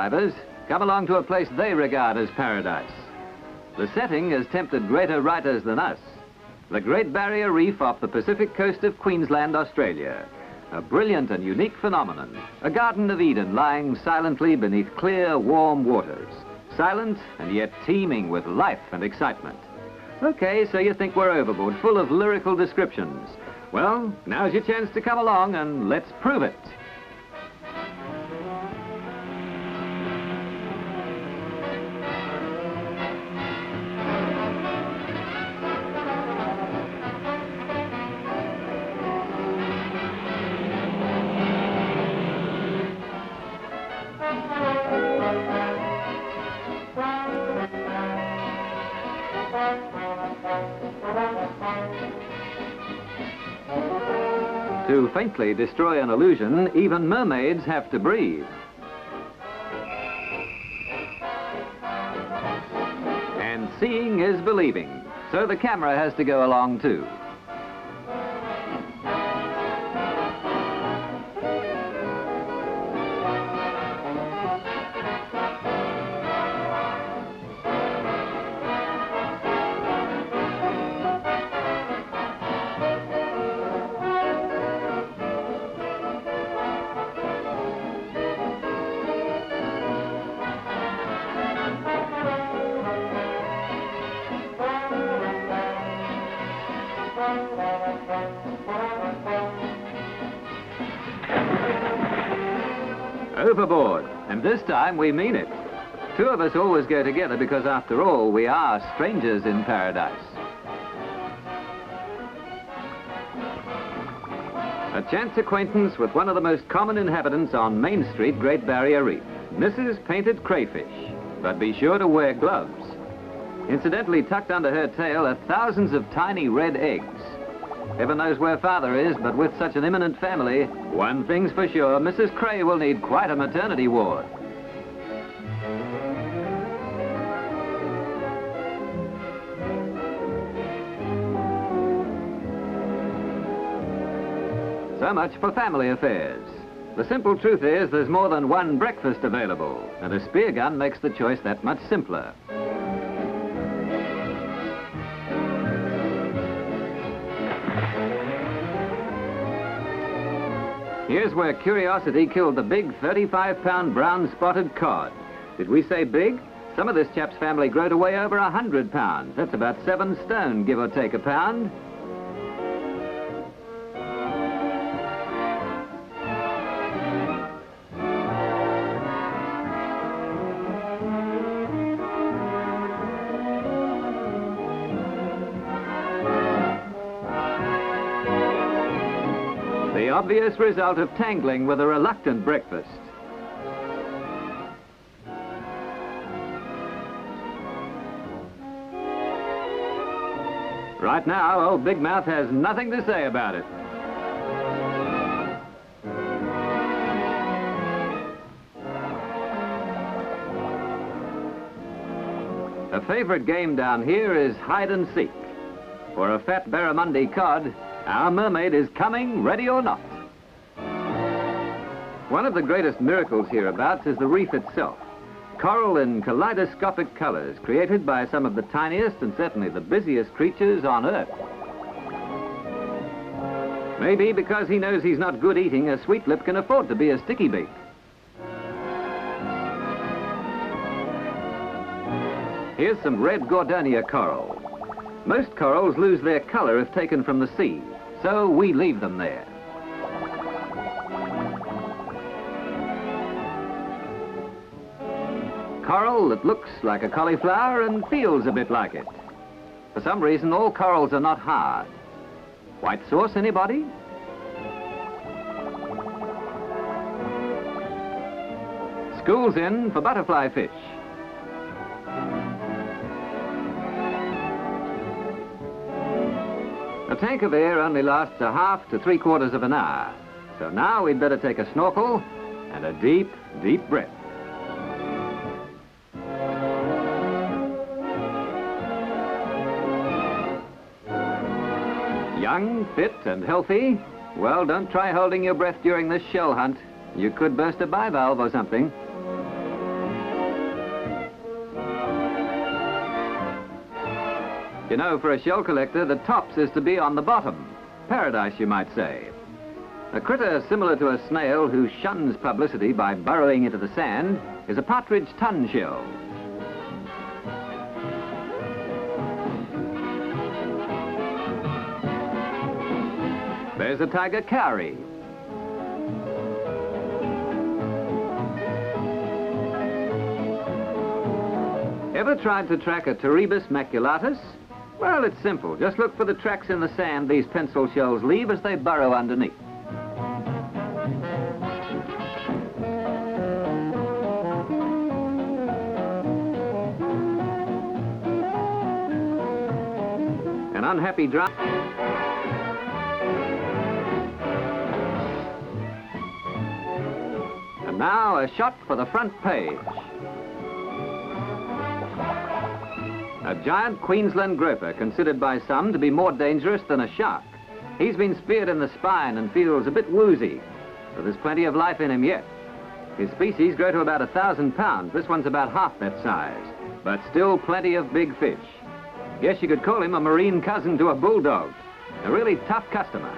Divers come along to a place they regard as paradise. The setting has tempted greater writers than us. The Great Barrier Reef off the Pacific coast of Queensland, Australia. A brilliant and unique phenomenon. A Garden of Eden lying silently beneath clear, warm waters. Silent and yet teeming with life and excitement. Okay, so you think we're overboard, full of lyrical descriptions. Well, now's your chance to come along and let's prove it. To faintly destroy an illusion, even mermaids have to breathe. And seeing is believing, so the camera has to go along too. Overboard, and this time we mean it. Two of us always go together because after all we are strangers in paradise. A chance acquaintance with one of the most common inhabitants on Main Street, Great Barrier Reef, Mrs. Painted Crayfish. But be sure to wear gloves. Incidentally, tucked under her tail are thousands of tiny red eggs. Heaven knows where Father is, but with such an imminent family, one thing's for sure, Mrs. Cray will need quite a maternity ward. So much for family affairs. The simple truth is there's more than one breakfast available, and a spear gun makes the choice that much simpler. Here's where curiosity killed the big 35-pound brown spotted cod. Did we say big? Some of this chap's family grow to weigh over 100 pounds. That's about 7 stone, give or take a pound. The obvious result of tangling with a reluctant breakfast. Right now, old Big Mouth has nothing to say about it. A favorite game down here is hide and seek. For a fat barramundi cod, our mermaid is coming, ready or not. One of the greatest miracles hereabouts is the reef itself. Coral in kaleidoscopic colors, created by some of the tiniest and certainly the busiest creatures on Earth. Maybe because he knows he's not good eating, a sweet lip can afford to be a sticky beak. Here's some red Gordonia coral. Most corals lose their color if taken from the sea, so we leave them there. Coral that looks like a cauliflower and feels a bit like it. For some reason, all corals are not hard. White sauce, anybody? School's in for butterfly fish. A tank of air only lasts a half to 3/4 of an hour. So now we'd better take a snorkel and a deep, deep breath. Young, fit and healthy? Well, don't try holding your breath during this shell hunt. You could burst a bivalve or something. You know, for a shell collector, the tops is to be on the bottom. Paradise, you might say. A critter similar to a snail who shuns publicity by burrowing into the sand is a partridge ton shell. There's a tiger cowrie. Ever tried to track a Terebus maculatus? Well, it's simple. Just look for the tracks in the sand these pencil shells leave as they burrow underneath. An unhappy driver. And now a shot for the front page. A giant Queensland groper, considered by some to be more dangerous than a shark. He's been speared in the spine and feels a bit woozy, but there's plenty of life in him yet. His species grow to about 1,000 pounds. This one's about half that size, but still plenty of big fish. Guess you could call him a marine cousin to a bulldog. A really tough customer.